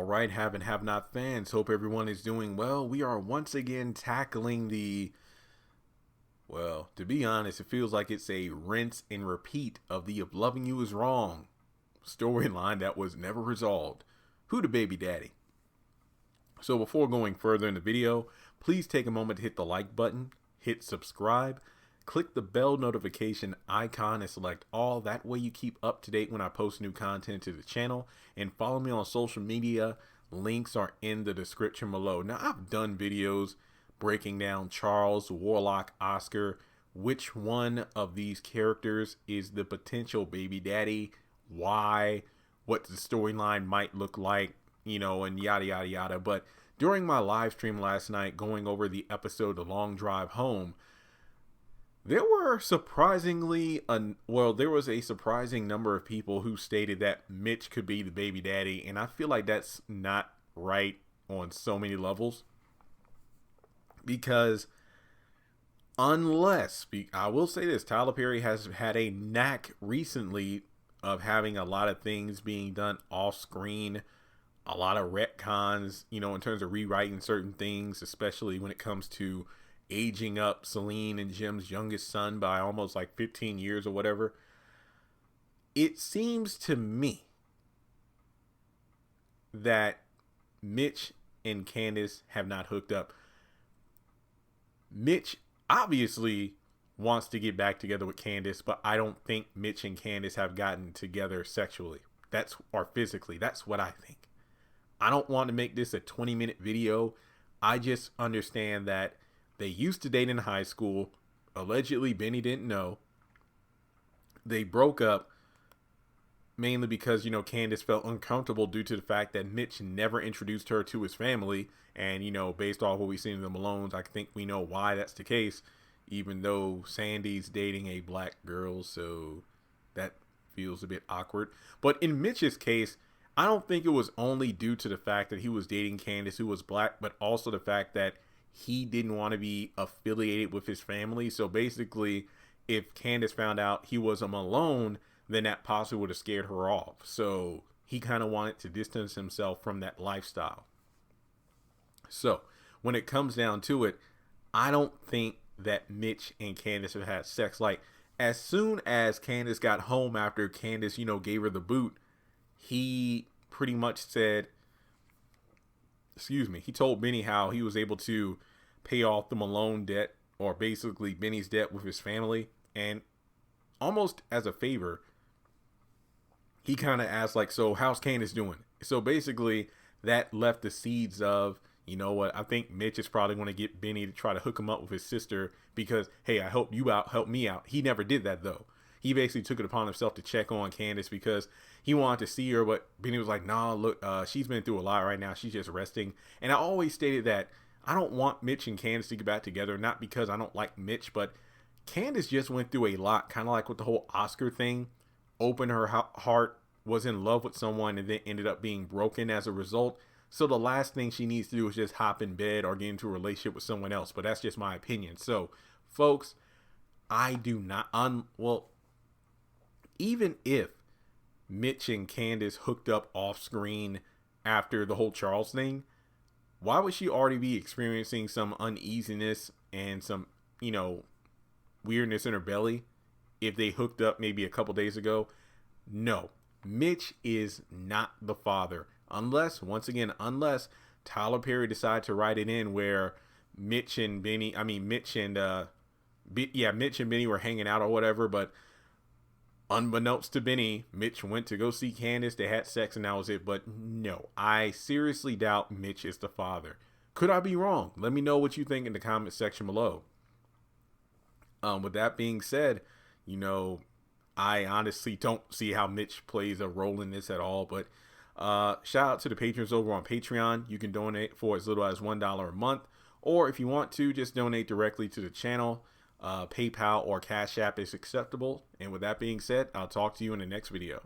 All right, have and have not fans. Hope everyone is doing well. We are once again tackling well, to be honest, it feels like it's a rinse and repeat of the "If Loving You Is Wrong" storyline that was never resolved. Who the baby daddy? So before going further in the video, please take a moment to hit the like button, hit subscribe, click the bell notification icon and select all. That way you keep up to date when I post new content to the channel, and follow me on social media. Links are in the description below. Now, I've done videos breaking down Charles, Warlock, Oscar. Which one of these characters is the potential baby daddy? Why? What the storyline might look like, and yada yada yada. But during my live stream last night going over the episode The Long Drive Home, there were there was a surprising number of people who stated that Mitch could be the baby daddy, and I feel like that's not right on so many levels. Because I will say this, Tyler Perry has had a knack recently of having a lot of things being done off screen, a lot of retcons, in terms of rewriting certain things, especially when it comes to aging up Celine and Jim's youngest son by almost like 15 years or whatever. It seems to me that Mitch and Candace have not hooked up. Mitch obviously wants to get back together with Candace, but I don't think Mitch and Candace have gotten together sexually. Or physically. That's what I think. I don't want to make this a 20-minute video. I just understand that they used to date in high school. Allegedly, Benny didn't know. They broke up mainly because, Candace felt uncomfortable due to the fact that Mitch never introduced her to his family. And, based off what we've seen in the Malones, I think we know why that's the case, even though Sandy's dating a black girl. So that feels a bit awkward. But in Mitch's case, I don't think it was only due to the fact that he was dating Candace, who was black, but also the fact that he didn't want to be affiliated with his family. So basically, if Candace found out he was a Malone, then that possibly would have scared her off. So he kind of wanted to distance himself from that lifestyle. So when it comes down to it, I don't think that Mitch and Candace have had sex. Like, as soon as Candace got home after Candace, gave her the boot, he pretty much said, he told Benny how he was able to pay off the Malone debt, or basically Benny's debt with his family. And almost as a favor, he kind of asked, like, so how's Candace doing? So basically that left the seeds of, I think Mitch is probably going to get Benny to try to hook him up with his sister because, hey, I help you out, help me out. He never did that, though. He basically took it upon himself to check on Candace because he wanted to see her, but Benny was like, nah, look, she's been through a lot right now. She's just resting. And I always stated that I don't want Mitch and Candace to get back together, not because I don't like Mitch, but Candace just went through a lot, kind of like with the whole Oscar thing. Opened her heart, was in love with someone, and then ended up being broken as a result. So the last thing she needs to do is just hop in bed or get into a relationship with someone else. But that's just my opinion. So, folks, I do not, even if Mitch and Candace hooked up off screen after the whole Charles thing, why would she already be experiencing some uneasiness and some, weirdness in her belly if they hooked up maybe a couple days ago? No, Mitch is not the father. Unless Tyler Perry decided to write it in where Mitch and Benny were hanging out or whatever, but unbeknownst to Benny, Mitch went to go see Candace, they had sex, and that was it. But no, I seriously doubt Mitch is the father. Could I be wrong? Let me know what you think in the comment section below. With that being said, I honestly don't see how Mitch plays a role in this at all. But shout out to the patrons over on Patreon. You can donate for as little as $1 a month, or if you want to, just donate directly to the channel. PayPal or Cash App is acceptable. And with that being said, I'll talk to you in the next video.